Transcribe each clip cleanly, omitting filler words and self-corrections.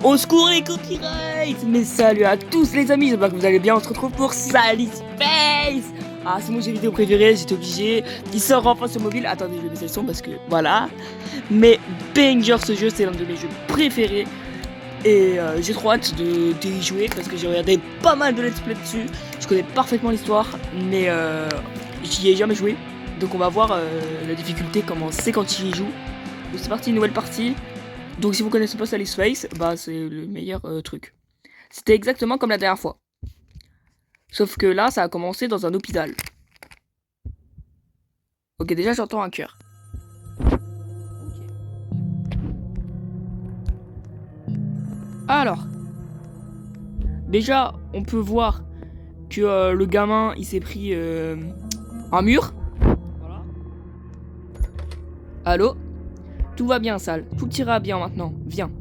Au secours les copyrights. Mais salut à tous les amis, j'espère que vous allez bien, on se retrouve pour Sally Space. Ah, c'est mon jeu vidéo préféré, j'étais obligé. Il sort enfin sur mobile, attendez je vais baisser le son parce que voilà. Mais banger, ce jeu c'est l'un de mes jeux préférés. Et j'ai trop hâte d'y jouer parce que j'ai regardé pas mal de let's play dessus. Je connais parfaitement l'histoire, mais j'y ai jamais joué. Donc on va voir la difficulté, comment c'est quand il y joue. Donc c'est parti, nouvelle partie. Donc si vous connaissez pas Sally Space, bah c'est le meilleur truc. C'était exactement comme la dernière fois. Sauf que là, ça a commencé dans un hôpital. Ok, déjà j'entends un cœur. Alors, déjà, on peut voir que le gamin, il s'est pris un mur. Voilà. Allô? Tout va bien, Sal. Tout ira bien maintenant. Viens.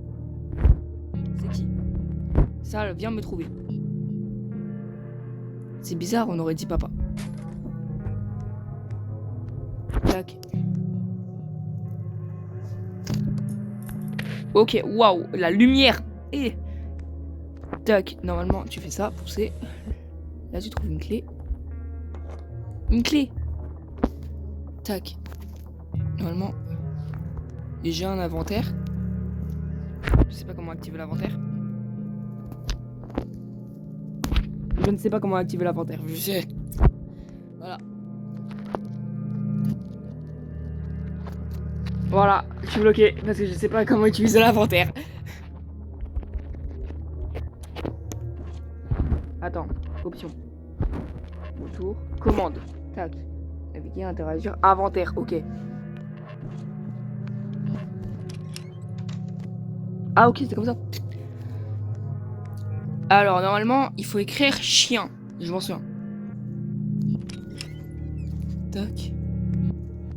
C'est qui? Sal, viens me trouver. C'est bizarre, on aurait dit papa. Tac. Ok, waouh, la lumière. Et tac, normalement, tu fais ça, pousser. Là, tu trouves une clé. Une clé. Tac. Normalement, j'ai un inventaire. Je sais pas comment activer l'inventaire. Je ne sais pas comment activer l'inventaire. Je sais. Voilà. Voilà, je suis bloqué parce que je sais pas comment utiliser l'inventaire. Attends, option. Autour, commande. Tac. Naviguer, interagir, inventaire, ok. Ah ok, c'est comme ça. Alors normalement, il faut écrire chien. Je m'en souviens. Tac.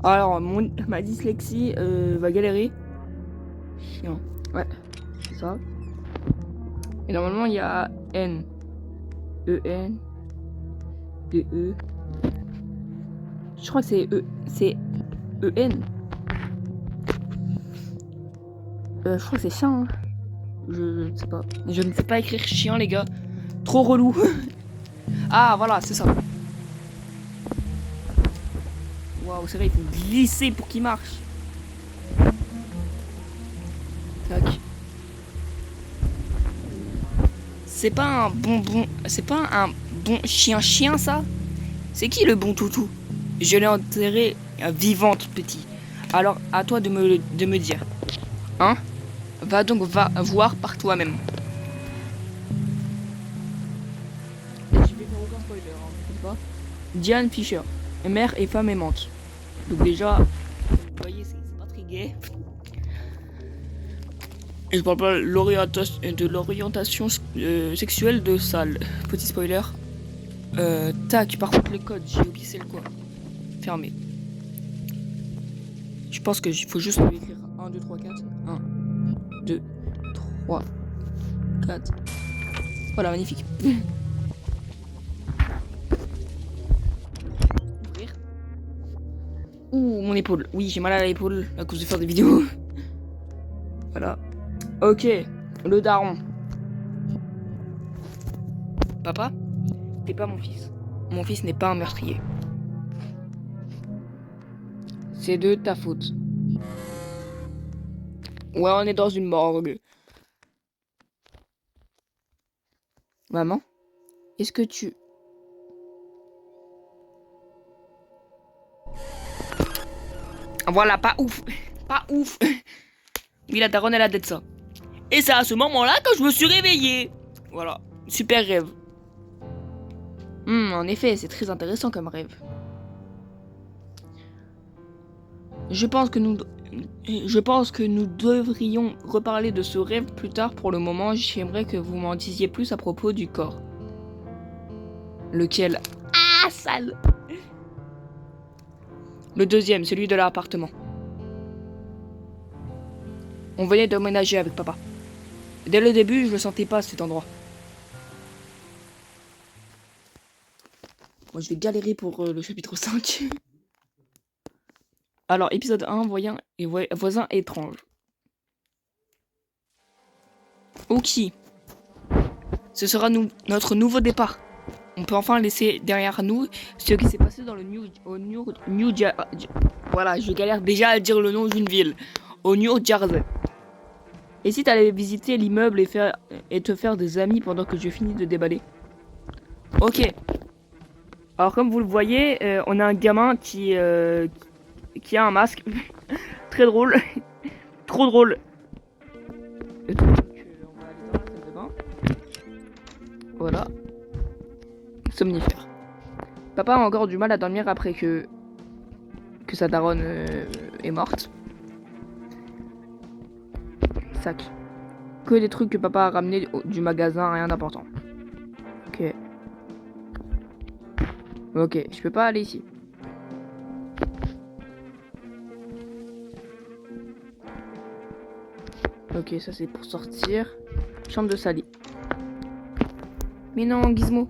Alors ma dyslexie va galérer. Chien. Ouais, c'est ça. Et normalement il y a N. E-N. D-E. Je crois que c'est E. C'est E-N. Je crois que c'est chien. Hein. Je ne sais pas. Je ne sais pas écrire chien, les gars. Trop relou. Ah, voilà, c'est ça. Waouh, c'est vrai, il faut glisser pour qu'il marche. Tac. C'est pas un bonbon. C'est pas un bon chien, ça? C'est qui le bon toutou? Je l'ai enterré vivante, petit. Alors, à toi de me dire. Hein? Va donc voir par toi-même. Et je vais faire aucun spoiler, hein, pas. Diane Fisher, mère et femme aimante. Donc déjà, vous voyez, c'est pas très gay. Et je parle pas de l'orientation sexuelle de Sal. Petit spoiler. Tac, par contre le code, j'ai oublié c'est le quoi. Fermé. Je pense que il faut juste lui écrire 1, 2, 3, 4. 1, 2, 3, 4. Voilà, magnifique. Ouvrir. Ouh, mon épaule. Oui, j'ai mal à l'épaule à cause de faire des vidéos. Voilà. Ok, le daron. Papa, t'es pas mon fils. Mon fils n'est pas un meurtrier. C'est de ta faute. Ouais, on est dans une morgue. Maman, est-ce que tu... Voilà, pas ouf. Pas ouf. Oui, la daronne, elle a d'être ça. Et c'est à ce moment-là que je me suis réveillé. Voilà, super rêve. En effet, c'est très intéressant comme rêve. Je pense que nous devrions reparler de ce rêve plus tard. Pour le moment, j'aimerais que vous m'en disiez plus à propos du corps. Lequel? Ah, sale! Le deuxième, celui de l'appartement. On venait d'emménager avec papa. Dès le début, je ne sentais pas cet endroit. Moi, je vais galérer pour le chapitre 5. Alors, épisode 1, voisin étrange. Ok. Ce sera notre nouveau départ. On peut enfin laisser derrière nous ce qui s'est passé dans le voilà, je galère déjà à dire le nom d'une ville. Au New Jersey. Et si t'allais visiter l'immeuble et te faire des amis pendant que je finis de déballer? Ok. Alors comme vous le voyez, on a un gamin qui a un masque. Très drôle. Trop drôle. Et donc, on va aller dans la salle de bain. Voilà. Somnifère. Papa a encore du mal à dormir après que sa daronne est morte. Sac. Que des trucs que papa a ramenés du magasin, rien d'important. Ok. Ok, je peux pas aller ici. Ok, ça c'est pour sortir. Chambre de Sally. Mais non, Gizmo.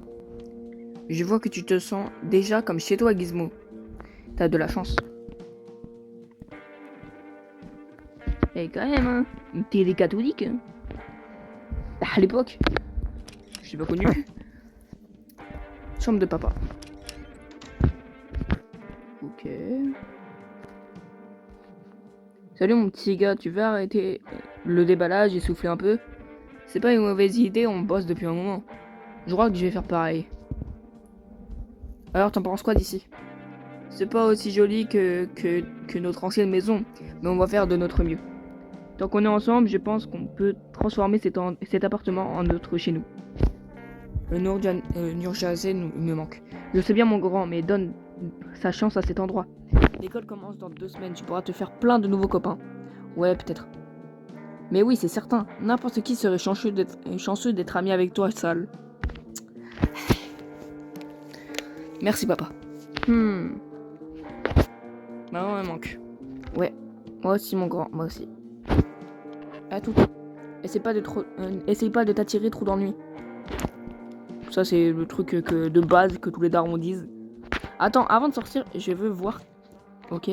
Je vois que tu te sens déjà comme chez toi, Gizmo. T'as de la chance. Et quand même, hein. T'es des catholiques. Hein. À l'époque. Je suis pas connu. Chambre de papa. Ok. Salut mon petit gars, tu veux arrêter le déballage et souffler un peu? C'est pas une mauvaise idée, on bosse depuis un moment. Je crois que je vais faire pareil. Alors t'en penses quoi d'ici? C'est pas aussi joli que notre ancienne maison, mais on va faire de notre mieux. Tant qu'on est ensemble, je pense qu'on peut transformer cet appartement en notre chez nous. Le New Jersey me manque. Je sais bien mon grand, mais donne sa chance à cet endroit. L'école commence dans 2 semaines, tu pourras te faire plein de nouveaux copains. Ouais, peut-être. Mais oui, c'est certain. N'importe qui serait chanceux d'être ami avec toi, Sal. Merci, papa. Maman me manque. Ouais. Moi aussi, mon grand. Moi aussi. À tout. Essaye pas de t'attirer trop d'ennuis. Ça, c'est le truc de base que tous les darons disent. Attends, avant de sortir, je veux voir. Ok.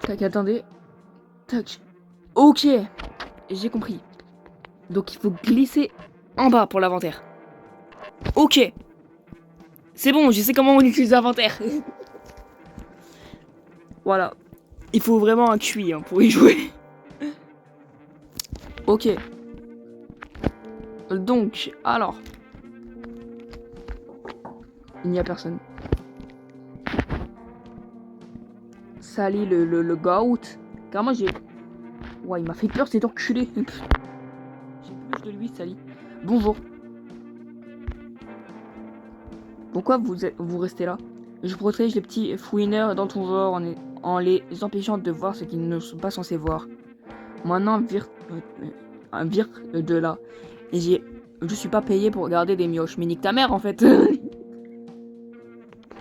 Tac, attendez. Tac. Ok. J'ai compris. Donc il faut glisser en bas pour l'inventaire. Ok. C'est bon, je sais comment on utilise l'inventaire. Voilà. Il faut vraiment un QI pour y jouer. Ok. Donc, alors. Il n'y a personne. Sally le goat. Car moi j'ai... Ouais, il m'a fait peur cet enculé. J'ai plus de lui, Sally. Bonjour. Pourquoi vous restez là? Je protège les petits fouineurs dans ton genre en les empêchant de voir ce qu'ils ne sont pas censés voir. Maintenant, vire de là. Et je suis pas payé pour regarder des mioches. Mais nique ta mère, en fait.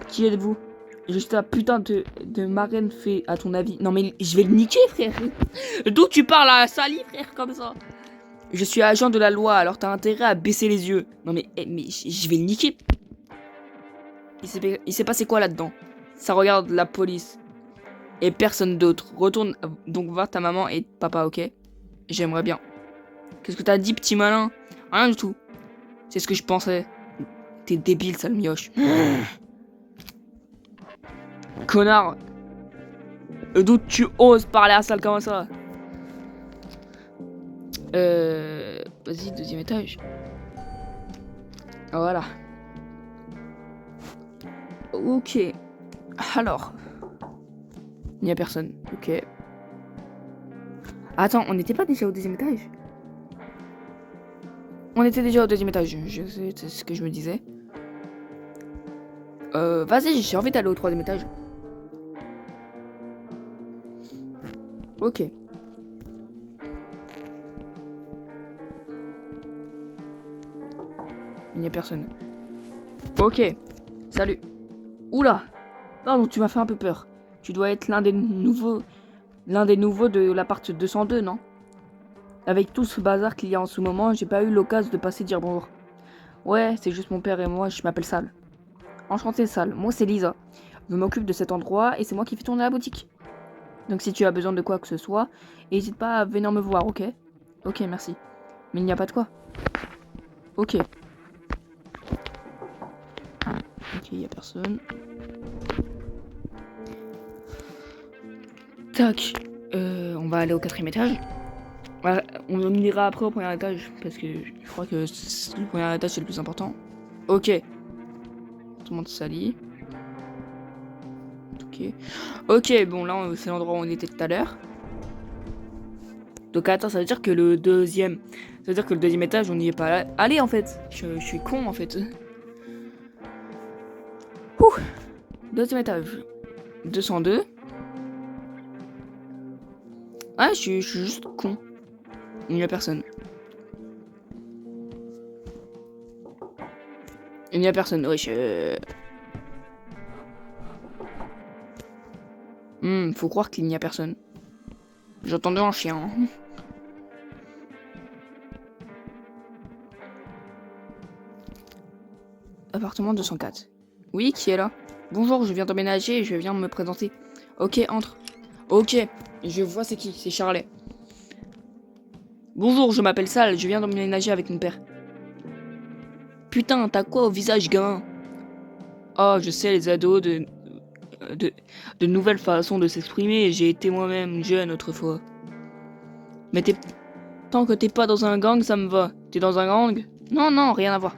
Qui êtes-vous? Juste la putain de marraine fait, à ton avis. Non, mais je vais le niquer, frère. D'où tu parles à Sally, frère, comme ça? Je suis agent de la loi, alors t'as intérêt à baisser les yeux. Non, mais je vais le niquer. Il s'est passé quoi là-dedans? Ça regarde la police. Et personne d'autre. Retourne donc voir ta maman et papa, ok? J'aimerais bien. Qu'est-ce que t'as dit, petit malin? Rien du tout. C'est ce que je pensais. T'es débile, sale mioche. Connard. D'où tu oses parler à Sal comme ça? Vas-y, 2e étage. Voilà. Ok. Alors. Il n'y a personne. Ok. Attends, on n'était pas déjà au 2e étage? On était déjà au 2e étage. Je sais, c'est ce que je me disais. Vas-y, j'ai envie d'aller au 3e étage. Ok. Il n'y a personne. Ok. Salut. Oula. Pardon, tu m'as fait un peu peur. Tu dois être l'un des nouveaux de l'appart 202, non? Avec tout ce bazar qu'il y a en ce moment, j'ai pas eu l'occasion de passer dire bonjour. Ouais, c'est juste mon père et moi, je m'appelle Sal. Enchanté, Sal. Moi, c'est Lisa. Je m'occupe de cet endroit et c'est moi qui fais tourner la boutique. Donc si tu as besoin de quoi que ce soit, n'hésite pas à venir me voir, ok? Ok, merci. Mais il n'y a pas de quoi. Ok. Ok, il n'y a personne. Tac. On va aller au 4e étage. Voilà, on ira après au 1er étage parce que je crois que le 1er étage c'est le plus important. Ok. Tout le monde s'allie. Ok. Ok, bon là c'est l'endroit où on était tout à l'heure. Donc attends, ça veut dire que le deuxième étage on n'y est pas allé en fait. Je suis con en fait. Ouh. 2e étage. 202. Ah, je suis juste con. Il n'y a personne. Il n'y a personne, wesh. Faut croire qu'il n'y a personne. J'entendais un chien. Appartement 204. Oui, qui est là? Bonjour, je viens d'emménager et je viens me présenter. Ok, entre. Ok, je vois c'est qui, c'est Charlet. Bonjour, je m'appelle Sal, je viens d'emménager avec mon père. Putain, t'as quoi au visage, gamin? Oh, je sais, les ados de nouvelles façons de s'exprimer. J'ai été moi-même jeune autrefois. Mais tant que t'es pas dans un gang, ça me va. T'es dans un gang? Non, non, rien à voir.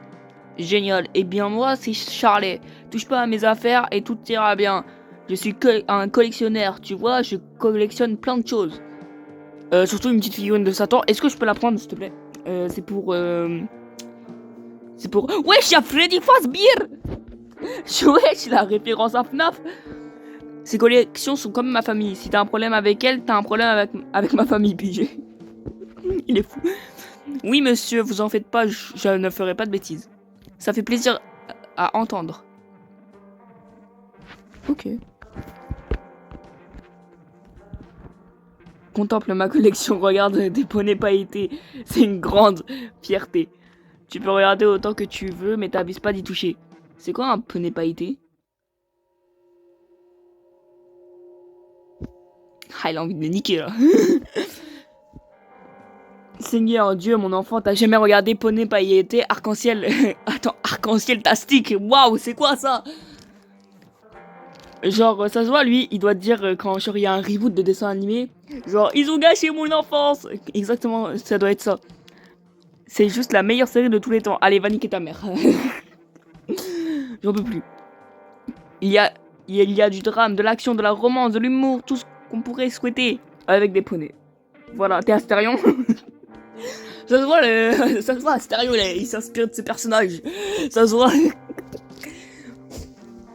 Génial. Eh bien, moi, c'est Charlet. Touche pas à mes affaires et tout ira bien. Je suis un collectionneur, tu vois, je collectionne plein de choses. Surtout une petite figurine de Satan. Est-ce que je peux la prendre, s'il te plaît? C'est pour... Wesh, y'a Freddy Fazbear. Wesh, la référence à FNAF. Ces collections sont comme ma famille. Si t'as un problème avec elle, t'as un problème avec ma famille, pigé. Il est fou. Oui, monsieur, vous en faites pas, je ne ferai pas de bêtises. Ça fait plaisir à entendre. Ok. Contemple ma collection, regarde des poneys pailletés. C'est une grande fierté. Tu peux regarder autant que tu veux, mais t'avises pas d'y toucher. C'est quoi un poney pailleté? Ah, il a envie de me niquer là. Seigneur Dieu, mon enfant, t'as jamais regardé poney pailleté, arc-en-ciel. Attends, arc-en-ciel tastique. Waouh, c'est quoi ça? Genre, ça se voit, lui, il doit te dire quand il y a un reboot de dessin animé. Genre, ils ont gâché mon enfance. Exactement, ça doit être ça. C'est juste la meilleure série de tous les temps. Allez, va niquer ta mère. J'en peux plus. Il y a du drame, de l'action, de la romance, de l'humour, tout ce qu'on pourrait souhaiter avec des poneys. Voilà, t'es Astérion. Ça se voit, Astérion, il s'inspire de ses personnages. Ça se voit.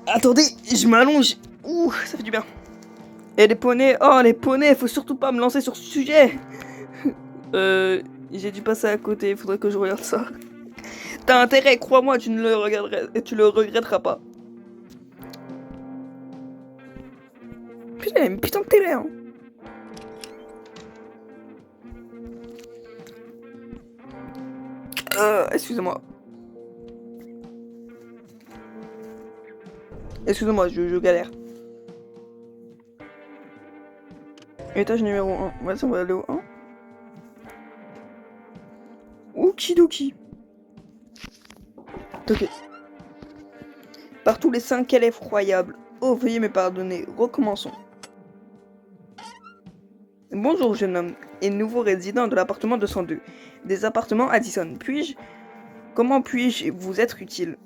Attendez, je m'allonge. Ouh, ça fait du bien. Et les poneys, oh les poneys, faut surtout pas me lancer sur ce sujet. J'ai dû passer à côté, il faudrait que je regarde ça. T'as intérêt, crois-moi, tu le regretteras pas. Putain, il y a une putain de télé, hein. Excusez-moi. Excusez-moi, je galère. Étage numéro 1. Vas-y, on va aller au 1. Okidoki. Ok. Par tous les 5, quelle effroyable. Oh, veuillez me pardonner. Recommençons. Bonjour, jeune homme et nouveau résident de l'appartement 202. Des appartements Addison. Comment puis-je vous être utile?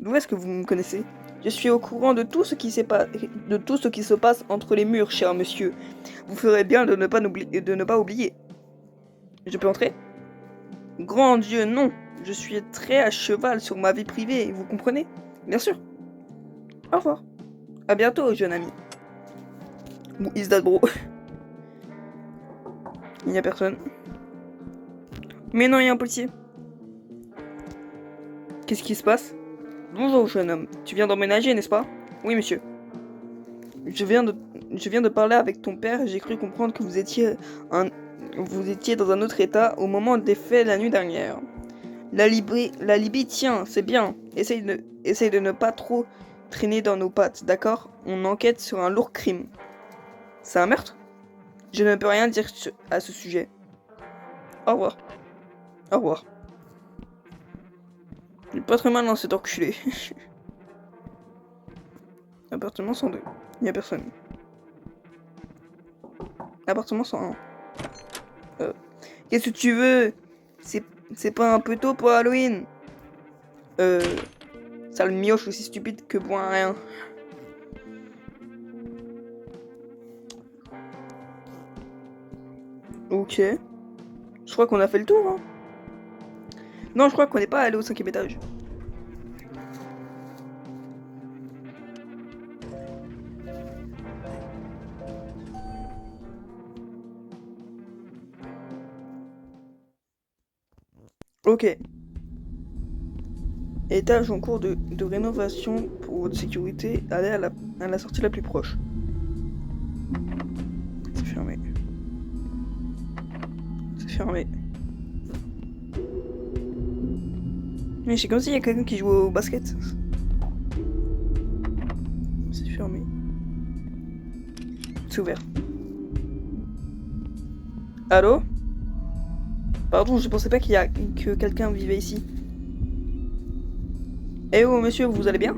D'où est-ce que vous me connaissez? Je suis au courant de tout ce qui se passe entre les murs, cher monsieur. Vous ferez bien de ne pas oublier. Je peux entrer? Grand Dieu, non. Je suis très à cheval sur ma vie privée, vous comprenez? Bien sûr. Au revoir. À bientôt, jeune ami. Who is that, bro? Il n'y a personne. Mais non, il y a un policier. Qu'est-ce qui se passe? Bonjour, jeune homme. Tu viens d'emménager, n'est-ce pas? Oui, monsieur. Je viens de parler avec ton père et j'ai cru comprendre que vous étiez dans un autre état au moment des faits la nuit dernière. La Libye, tiens, c'est bien. Essaye de ne pas trop traîner dans nos pattes, d'accord? On enquête sur un lourd crime. C'est un meurtre? Je ne peux rien dire à ce sujet. Au revoir. Au revoir. Il est pas très mal dans cet enculé. Appartement 102. Il n'y a personne. Appartement 101. Qu'est-ce que tu veux? C'est pas un peu tôt pour Halloween? Sale mioche aussi stupide que pour un rien. Ok. Je crois qu'on a fait le tour, hein. Non, je crois qu'on n'est pas allé au 5e étage. Ok. Étage en cours de rénovation pour votre sécurité. Allez à la sortie la plus proche. C'est fermé. C'est fermé. Mais c'est comme s'il y a quelqu'un qui joue au basket. C'est fermé. C'est ouvert. Allô? Pardon, je pensais pas que quelqu'un vivait ici. Eh oh monsieur, vous allez bien?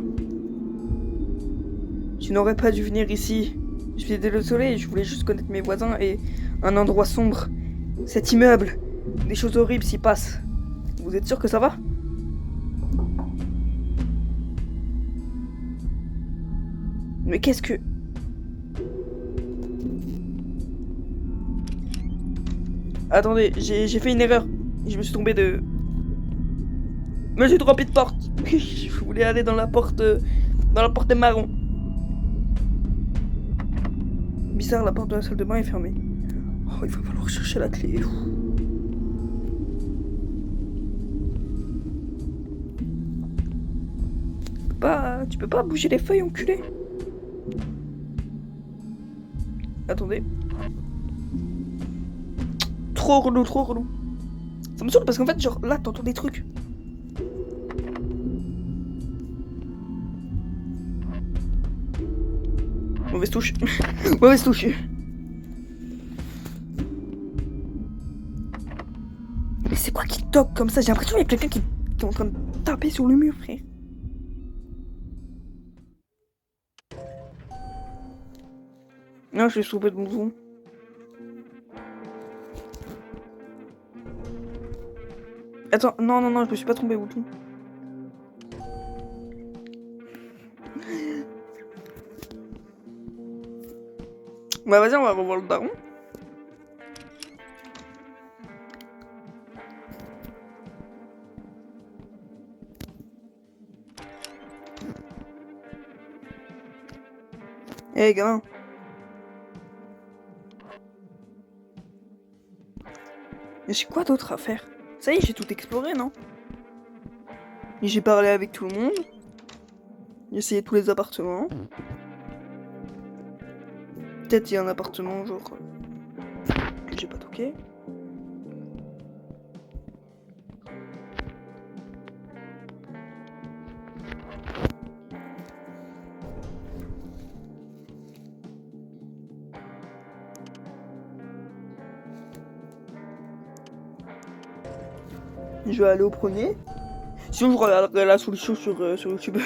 Tu n'aurais pas dû venir ici. Je suis désolé, je voulais juste connaître mes voisins et un endroit sombre. Cet immeuble, des choses horribles s'y passent. Vous êtes sûr que ça va? Mais qu'est-ce que... Attendez, j'ai fait une erreur. Je me suis tombé de... Mais j'ai trompé de porte. Je voulais aller dans la porte marron. Bizarre, la porte de la salle de bain est fermée. Oh, il va falloir chercher la clé. Tu peux pas bouger les feuilles, enculé. Attendez. Trop relou, trop relou. Ça me saoule parce qu'en fait, genre, là, t'entends des trucs. Mauvaise touche. Mauvaise touche. Mais c'est quoi qui toque comme ça? J'ai l'impression qu'il y a quelqu'un qui est en train de taper sur le mur, frère. Non, je suis trompé de bouton. Attends, non, je me suis pas trompé de bouton. Bah vas-y, on va revoir le daron. Eh hey, gamin. Mais j'ai quoi d'autre à faire? Ça y est, j'ai tout exploré, non? Et j'ai parlé avec tout le monde. J'ai essayé tous les appartements. Peut-être il y a un appartement, genre... que j'ai pas toqué. Je vais aller au premier. Sinon, je regarderai la solution sur YouTube.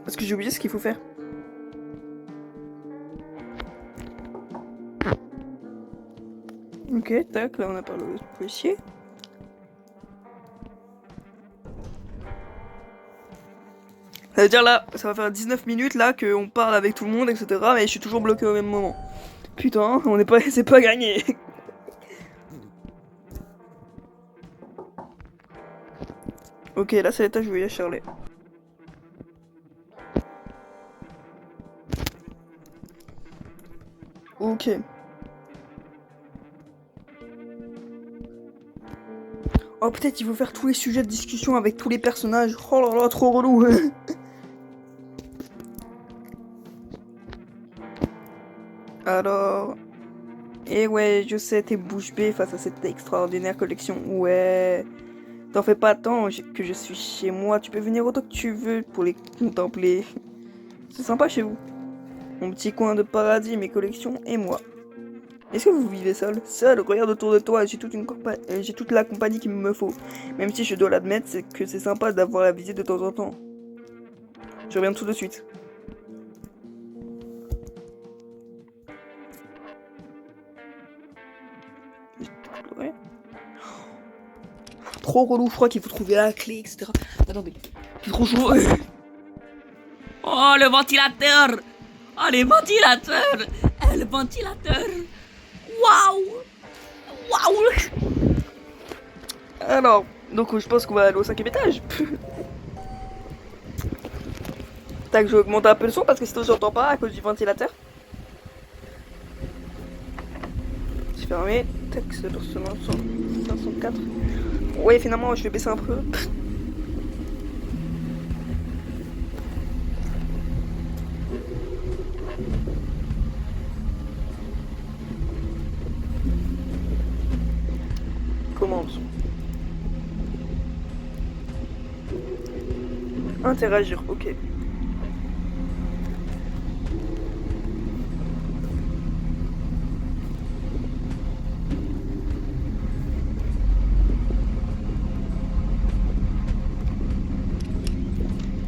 Parce que j'ai oublié ce qu'il faut faire. Ok, tac, là on a parlé au policier. Ça veut dire là, ça va faire 19 minutes là qu'on parle avec tout le monde, etc. Mais je suis toujours bloqué au même moment. Putain, on n'est pas, c'est pas gagné. Ok, là c'est l'étage où il y a Charlie. Ok. Oh, peut-être il faut faire tous les sujets de discussion avec tous les personnages. Oh là là, trop relou. Alors... Et ouais, je sais, t'es bouche bée face à cette extraordinaire collection. Ouais. T'en fais pas tant que je suis chez moi. Tu peux venir autant que tu veux pour les contempler. C'est sympa chez vous. Mon petit coin de paradis, mes collections et moi. Est-ce que vous vivez seul? Seul, regarde autour de toi, j'ai toute la compagnie qu'il me faut. Même si je dois l'admettre, c'est que c'est sympa d'avoir la visite de temps en temps. Je reviens tout de suite. Ouais. Trop relou, je crois qu'il faut trouver la clé, etc. Attendez, c'est trop chaud. Oh, le ventilateur! Oh, les ventilateurs! Le ventilateur! Waouh! Waouh! Alors, donc je pense qu'on va aller au 5e étage. Tac, je vais augmenter un peu le son parce que sinon j'entends pas à cause du ventilateur. C'est fermé. Tac, c'est pour ce 504. Ouais, finalement, je vais baisser un peu. Commande. Interagir, ok.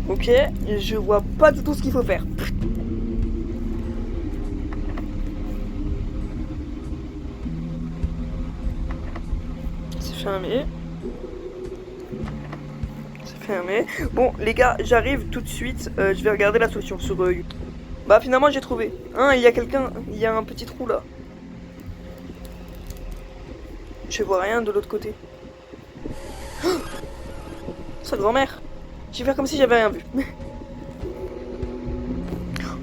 Ok, je vois pas du tout ce qu'il faut faire. C'est fermé. C'est fermé. Bon, les gars, j'arrive tout de suite. Je vais regarder la solution sur YouTube. Bah, finalement, j'ai trouvé. Hein, il y a quelqu'un. Il y a un petit trou là. Je vois rien de l'autre côté. Sa grand-mère. Je vais faire comme si j'avais rien vu.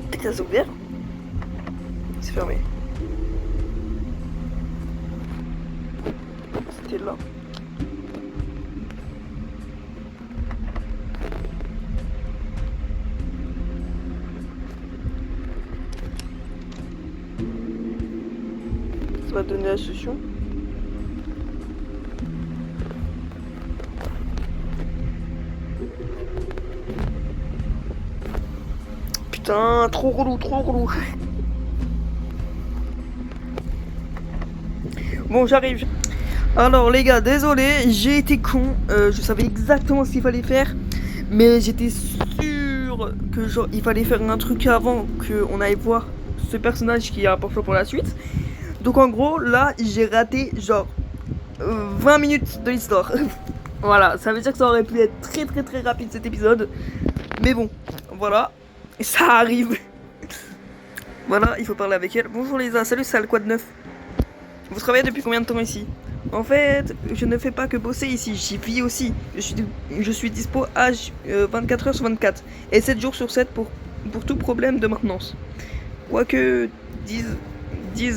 Peut-être que ça s'est ouvert. C'est fermé. C'était là. Ça va donner la solution. Putain, trop relou, trop relou. Bon, j'arrive. Alors les gars, désolé, j'ai été con. Je savais exactement ce qu'il fallait faire, mais j'étais sûr que genre il fallait faire un truc avant qu'on aille voir ce personnage qui est important pour la suite. Donc en gros, là, j'ai raté genre 20 minutes de l'histoire. Voilà, ça veut dire que ça aurait pu être très très très rapide cet épisode. Mais bon, voilà, ça arrive. Voilà, il faut parler avec elle. Bonjour Lisa, salut, c'est quoi de neuf? Vous travaillez depuis combien de temps ici? En fait, je ne fais pas que bosser ici, j'y vis aussi. Je suis dispo H 24 heures sur 24 et 7 jours sur 7 pour tout problème de maintenance. Quoi que disent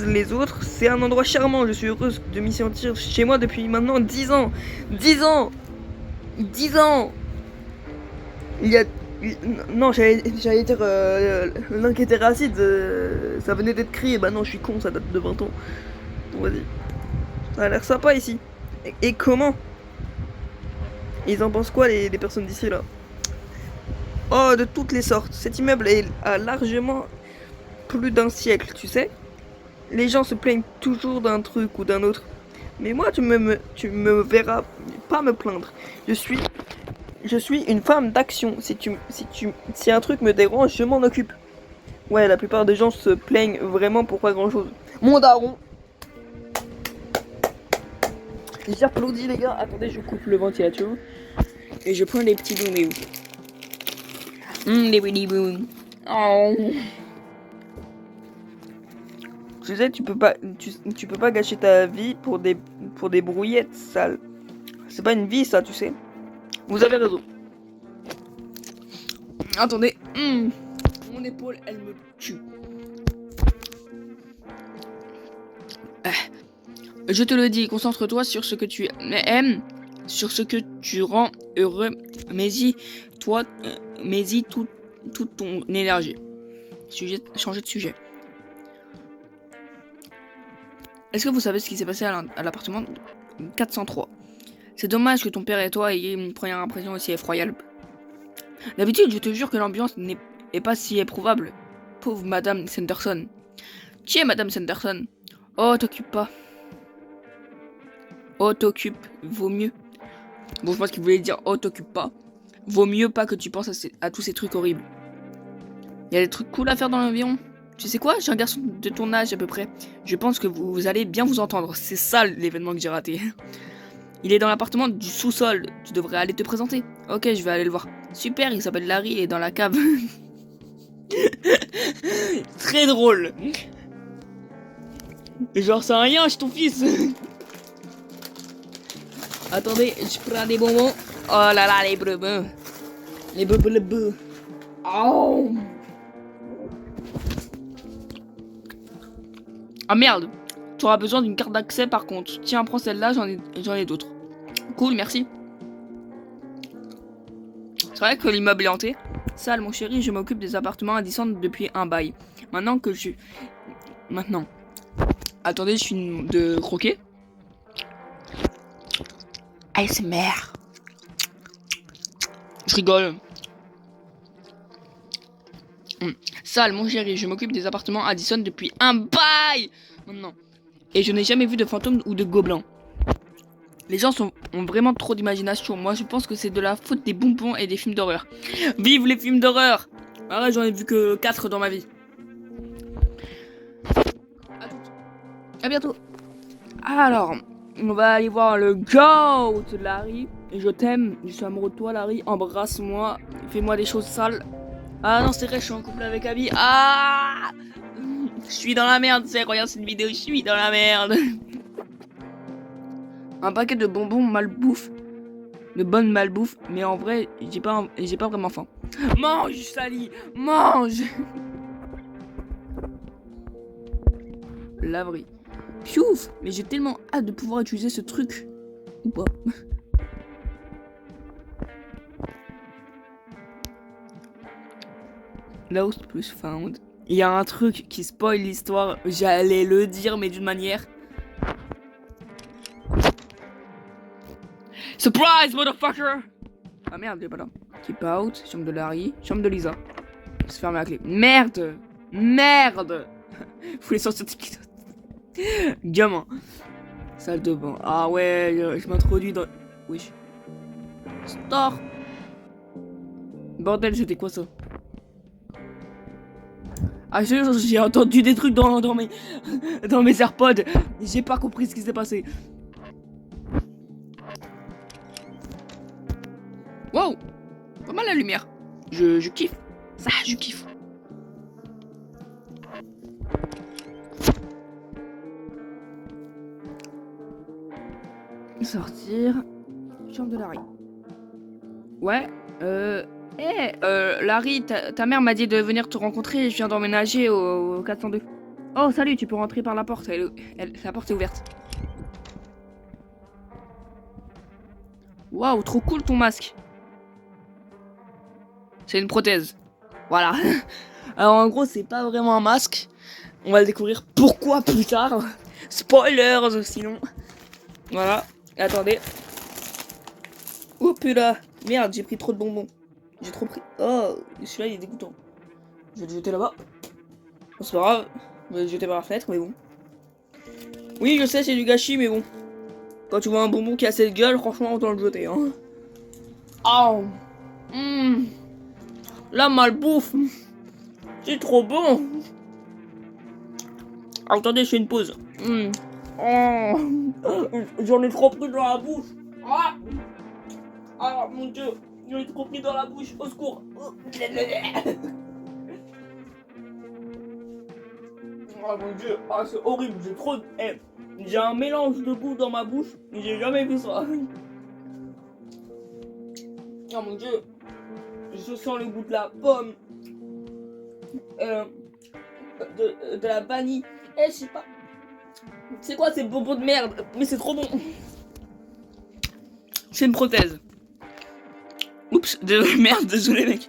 les autres, c'est un endroit charmant. Je suis heureuse de m'y sentir chez moi depuis maintenant 10 ans. 10 ans 10 ans. Il y a... Non, j'allais dire l'inquiété racide, ça venait d'être créé. Bah non, je suis con, ça date de 20 ans. Bon, vas-y. Ça a l'air sympa ici. Et comment? Ils en pensent quoi les personnes d'ici là? Oh, de toutes les sortes. Cet immeuble a largement plus d'un siècle, tu sais. Les gens se plaignent toujours d'un truc ou d'un autre. Mais moi, tu me verras pas me plaindre. Je suis une femme d'action. Si un truc me dérange, je m'en occupe. Ouais, la plupart des gens se plaignent vraiment pour pas grand chose. Mon daron. J'applaudis les gars. Attendez, je coupe le ventilateur. Et je prends les petits booms. Les petits booms. Oh. Tu sais, tu peux pas gâcher ta vie pour des brouillettes sales. C'est pas une vie ça, tu sais. Vous avez raison. Attendez. Mon épaule, elle me tue. Je te le dis, concentre-toi sur ce que tu aimes, sur ce que tu rends heureux. Mets-y toute ton énergie. Changer de sujet. Est-ce que vous savez ce qui s'est passé à l'appartement 403? C'est dommage que ton père et toi ayez une première impression aussi effroyable. D'habitude, je te jure que l'ambiance n'est pas si éprouvable. Pauvre Madame Sanderson. Qui est Madame Sanderson? Oh, t'occupe pas. Oh, t'occupe. Vaut mieux. Bon, je pense qu'il voulait dire oh, t'occupe pas. Vaut mieux pas que tu penses à tous ces trucs horribles. Il y a des trucs cool à faire dans l'environ. Tu sais quoi? J'ai un garçon de ton âge à peu près. Je pense que vous allez bien vous entendre. C'est ça l'événement que j'ai raté. Il est dans l'appartement du sous-sol. Tu devrais aller te présenter. Ok, je vais aller le voir. Super, il s'appelle Larry, il est dans la cave. Très drôle. Genre, c'est rien, je suis ton fils. Attendez, je prends des bonbons. Oh là là, les bonbons. Les bonbons. Oh. Ah merde. Tu auras besoin d'une carte d'accès par contre. Tiens, prends celle-là, j'en ai d'autres. Cool, merci. C'est vrai que l'immeuble est hanté. Sale, mon chéri, je m'occupe des appartements à Disneyland depuis un bail. Maintenant. Attendez, je suis de croquer. ASMR. Je rigole. Sale, mon chéri, je m'occupe des appartements Addison depuis un bail maintenant. Et je n'ai jamais vu de fantômes ou de gobelins. Les gens ont vraiment trop d'imagination. Moi, je pense que c'est de la faute des bonbons et des films d'horreur. Vive les films d'horreur! Ah ouais, j'en ai vu que 4 dans ma vie. À bientôt. Alors, on va aller voir le GOAT, Larry. Je t'aime, je suis amoureux de toi, Larry. Embrasse-moi, fais-moi des choses sales. Ah non, c'est vrai, je suis en couple avec Abby. Ah! Je suis dans la merde, c'est regarde cette vidéo, je suis dans la merde. Un paquet de bonbons malbouffe. De bonne malbouffe, mais en vrai, j'ai pas vraiment faim. Mange, Sally, mange. Laverie. Piouf, mais j'ai tellement hâte de pouvoir utiliser ce truc. Ou pas. Lost plus found. Il y a un truc qui spoil l'histoire. J'allais le dire, mais d'une manière. Surprise, motherfucker! Ah merde, il est pas là. Keep out, chambre de Larry, chambre de Lisa. Se fermer la clé. Merde! Merde! Vous voulez sortir TikTok? Gamin. Salle de bain. Ah ouais, je m'introduis dans... Oui. Store! Bordel, c'était quoi ça? Ah, j'ai entendu des trucs dans mes AirPods. J'ai pas compris ce qui s'est passé. Wow! Pas mal la lumière. Je kiffe. Ça, je kiffe. Sortir. Chambre de Larry. Ouais, Larry, ta mère m'a dit de venir te rencontrer. Je viens d'emménager au 402. Oh, salut, tu peux rentrer par la porte. La porte est ouverte. Waouh, trop cool ton masque. C'est une prothèse. Voilà. Alors en gros, c'est pas vraiment un masque. On va le découvrir pourquoi plus tard. Spoilers sinon. Voilà. Attendez. Oh putain. Merde, j'ai pris trop de bonbons. J'ai trop pris. Oh, celui-là il est dégoûtant. Je vais le jeter là-bas. Bon, c'est pas grave. Je vais le jeter par la fenêtre, mais bon. Oui, je sais, c'est du gâchis, mais bon. Quand tu vois un bonbon qui a cette gueule, franchement, autant le jeter. Hein. Oh. La malbouffe. C'est trop bon. Attendez, je fais une pause. Oh. J'en ai trop pris dans la bouche. Ah. Ah mon dieu, j'en ai trop pris dans la bouche. Au secours. Oh mon dieu, ah, c'est horrible. J'ai trop... j'ai un mélange de goût dans ma bouche. J'ai jamais vu ça. Oh mon dieu. Je sens le goût de la pomme. De la vanille. Je sais pas. C'est quoi ces bonbons de merde? Mais c'est trop bon. C'est une prothèse. Oups, merde, désolé mec.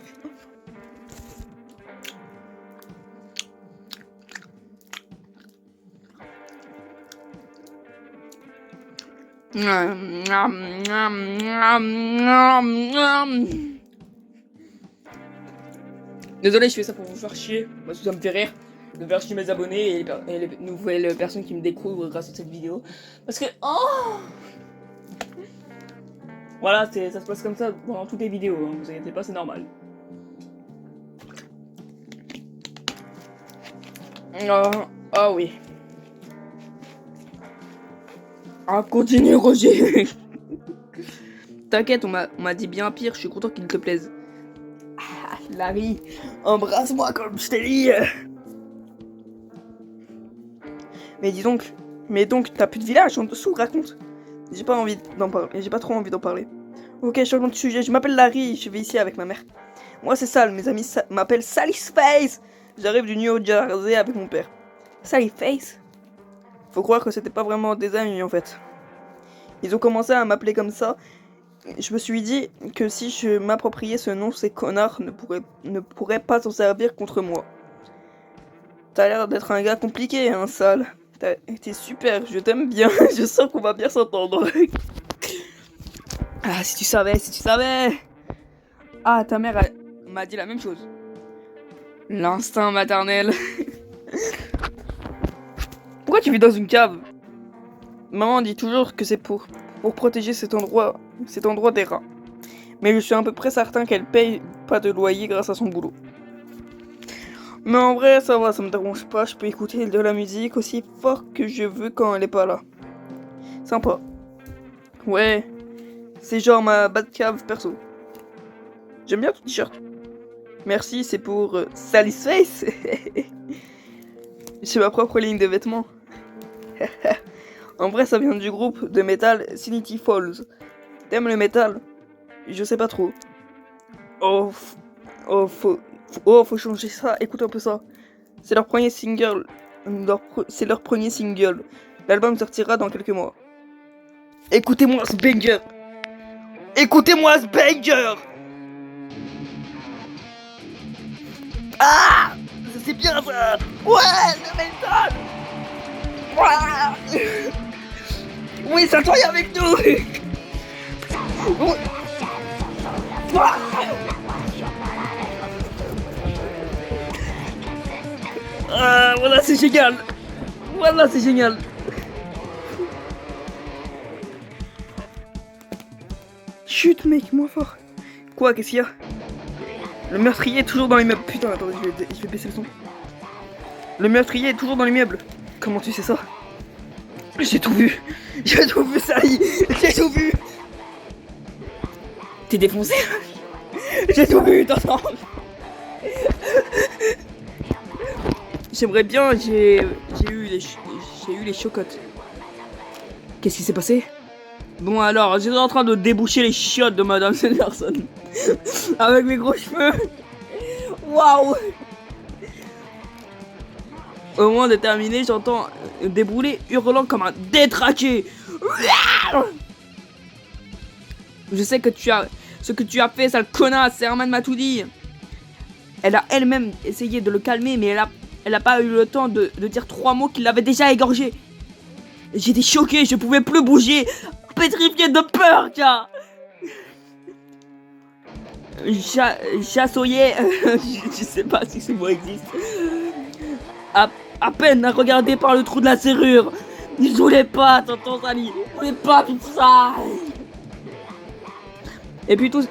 Désolé, je fais ça pour vous faire chier, parce que ça me fait rire de faire chier mes abonnés et les nouvelles personnes qui me découvrent grâce à cette vidéo. Parce que... Oh voilà, ça se passe comme ça pendant toutes les vidéos, hein, vous inquiétez pas, c'est normal. Oh oui. Ah, continue, Roger. T'inquiète, on m'a dit bien pire, je suis content qu'il te plaise. Ah, Larry, embrasse-moi comme je t'ai dit. Mais donc, t'as plus de village en dessous, raconte. J'ai pas trop envie d'en parler. Ok, changeons de sujet, je m'appelle Larry, je vais ici avec ma mère. Moi c'est Sal, mes amis m'appellent Sallyface. J'arrive du New Jersey avec mon père. Sallyface? Faut croire que c'était pas vraiment des amis en fait. Ils ont commencé à m'appeler comme ça. Je me suis dit que si je m'appropriais ce nom, ces connards ne pourraient pas s'en servir contre moi. T'as l'air d'être un gars compliqué, hein, Sal. T'es super, je t'aime bien, je sens qu'on va bien s'entendre. Ah, si tu savais. Ah, ta mère m'a dit la même chose. L'instinct maternel. Pourquoi tu vis dans une cave? Maman dit toujours que c'est pour protéger cet endroit des rats. Mais je suis à peu près certain qu'elle paye pas de loyer grâce à son boulot. Mais en vrai, ça va, ça me dérange pas, je peux écouter de la musique aussi fort que je veux quand elle est pas là. Sympa. Ouais, c'est genre ma Batcave perso. J'aime bien ton t-shirt. Merci, c'est pour Sallyface. J'ai ma propre ligne de vêtements. En vrai, ça vient du groupe de métal Sanity Falls. T'aimes le métal? Je sais pas trop. Faut changer ça, écoute un peu ça. C'est leur premier single. C'est leur premier single. L'album sortira dans quelques mois. Écoutez-moi ce banger. Écoutez-moi ce banger. Ah, c'est bien ça. Ouais, le métal. Oui, ça tourne avec nous. Ah, voilà, c'est génial. Voilà, c'est génial. Chut, mec, moins fort. Quoi, qu'est-ce qu'il y a? Le meurtrier est toujours dans l'immeuble. Putain, attendez, je vais baisser le son. Le meurtrier est toujours dans l'immeuble. Comment tu sais ça? J'ai tout vu. J'ai tout vu, Sally. J'ai tout vu. T'es défoncé? J'ai tout vu, t'entends? J'aimerais bien, j'ai eu les chocottes. Qu'est-ce qui s'est passé? Bon alors, j'étais en train de déboucher les chiottes de Madame Sanderson. Avec mes gros cheveux. Waouh. Au moment de terminer, j'entends débrouler hurlant comme un détraqué. Je sais que ce que tu as fait, sale connasse, Herman m'a tout dit. Elle a elle-même essayé de le calmer, mais elle a pas eu le temps de dire 3 mots qui l'avaient déjà égorgé. J'étais choqué, je pouvais plus bouger, pétrifié de peur, gars. Chassoyé, je sais pas si ce mot existe. À peine à regarder par le trou de la serrure. Je voulais pas, tonton Sally. Je voulais pas tout ça. Et puis tout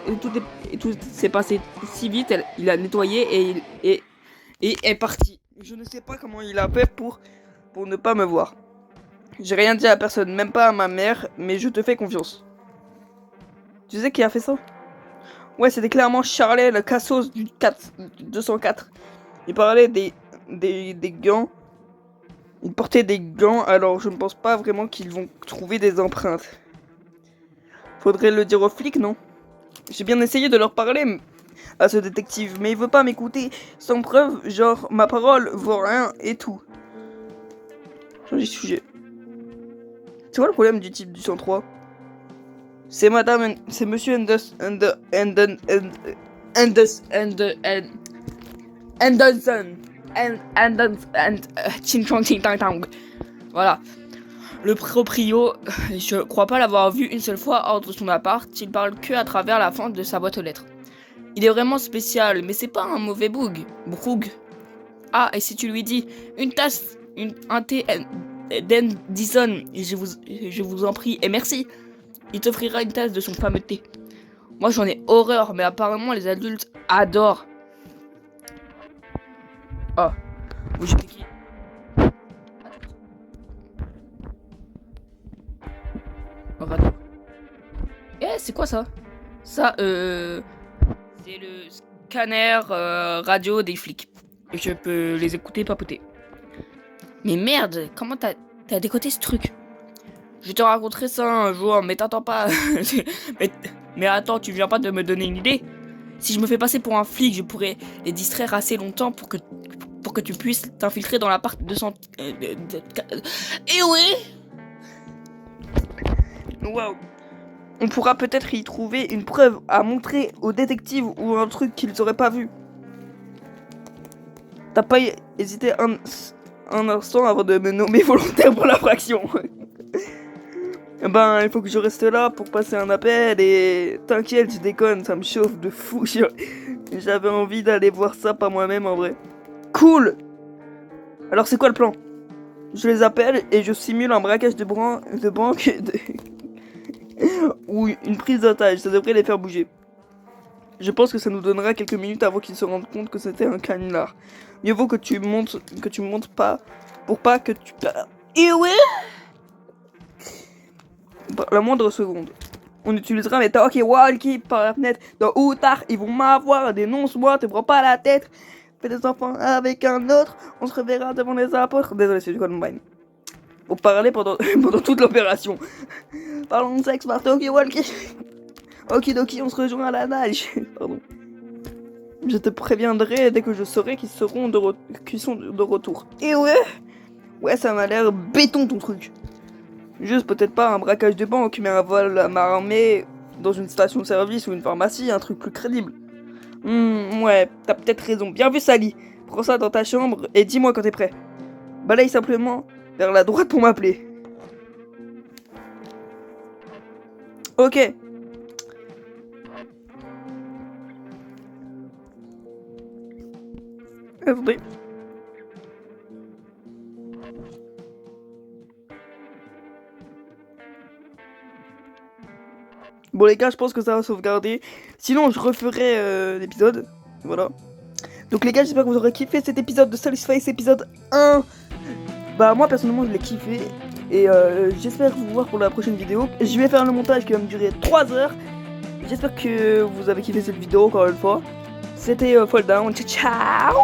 s'est passé si vite. Il a nettoyé et est parti. Je ne sais pas comment il a fait pour ne pas me voir. J'ai rien dit à personne, même pas à ma mère, mais je te fais confiance. Tu sais qui a fait ça? Ouais, c'était clairement Charlie, le cassos du 204. Il parlait des gants. Ils portaient des gants, alors je ne pense pas vraiment qu'ils vont trouver des empreintes. Faudrait le dire aux flics, non? J'ai bien essayé de leur parler à ce détective, mais il veut pas m'écouter. Sans preuve, genre ma parole vaut rien et tout. Changer de sujet. C'est quoi le problème du type du 103? C'est monsieur Anderson. Voilà. Le proprio, je crois pas l'avoir vu une seule fois hors de son appart. Il parle que à travers la fente de sa boîte aux lettres. Il est vraiment spécial, mais c'est pas un mauvais broug. Ah, et si tu lui dis une tasse, un thé d'Endison, je vous en prie, et merci, il t'offrira une tasse de son fameux thé. Moi j'en ai horreur, mais apparemment les adultes adorent. Oh, vous j'étais qui? Radio. C'est quoi ça? Ça, c'est le scanner radio des flics. Je peux les écouter papoter. Mais merde, comment t'as décoté ce truc? Je te raconterai ça un jour, mais t'attends pas. mais attends, tu viens pas de me donner une idée? Si je me fais passer pour un flic, je pourrais les distraire assez longtemps pour que tu puisses t'infiltrer dans l'appart de son... Et oui! Waouh. On pourra peut-être y trouver une preuve à montrer aux détectives ou un truc qu'ils auraient pas vu. T'as pas hésité un instant avant de me nommer volontaire pour l'infraction. Ben, il faut que je reste là pour passer un appel et... T'inquiète, je déconne, ça me chauffe de fou. J'avais envie d'aller voir ça par moi-même en vrai. Cool. Alors c'est quoi le plan? Je les appelle et je simule un braquage de banque ou une prise d'otage, ça devrait les faire bouger. Je pense que ça nous donnera quelques minutes avant qu'ils se rendent compte que c'était un canular. Mieux vaut que tu montes pas pour pas que tu... Et ouais. La moindre seconde. On utilisera mes talkie-walkie par la fenêtre. Dans ou tard, ils vont m'avoir, dénonce-moi, te prends pas la tête. Fais des enfants avec un autre, on se reverra devant les apôtres. Désolé, c'est du Columbine. Pour parler pendant toute l'opération. Parlons de sexe par talkie-walkie. Okidoki, on se rejoint à la nage. Pardon. Je te préviendrai dès que je saurai qu'ils sont de retour. Et ouais, ça m'a l'air béton ton truc. Juste peut-être pas un braquage de banque, mais un vol à main armée dans une station-service ou une pharmacie, un truc plus crédible. Ouais, t'as peut-être raison. Bien vu, Sally. Prends ça dans ta chambre et dis-moi quand t'es prêt. Balaye simplement vers la droite pour m'appeler. Ok. Attendez. Bon les gars, je pense que ça va sauvegarder. Sinon, je referai l'épisode. Voilà. Donc les gars, j'espère que vous aurez kiffé cet épisode de Sally's Face, épisode 1. Bah moi, personnellement, je l'ai kiffé. Et j'espère vous voir pour la prochaine vidéo. Je vais faire le montage qui va me durer 3 heures. J'espère que vous avez kiffé cette vidéo encore une fois. C'était Fall Down. Ciao ciao.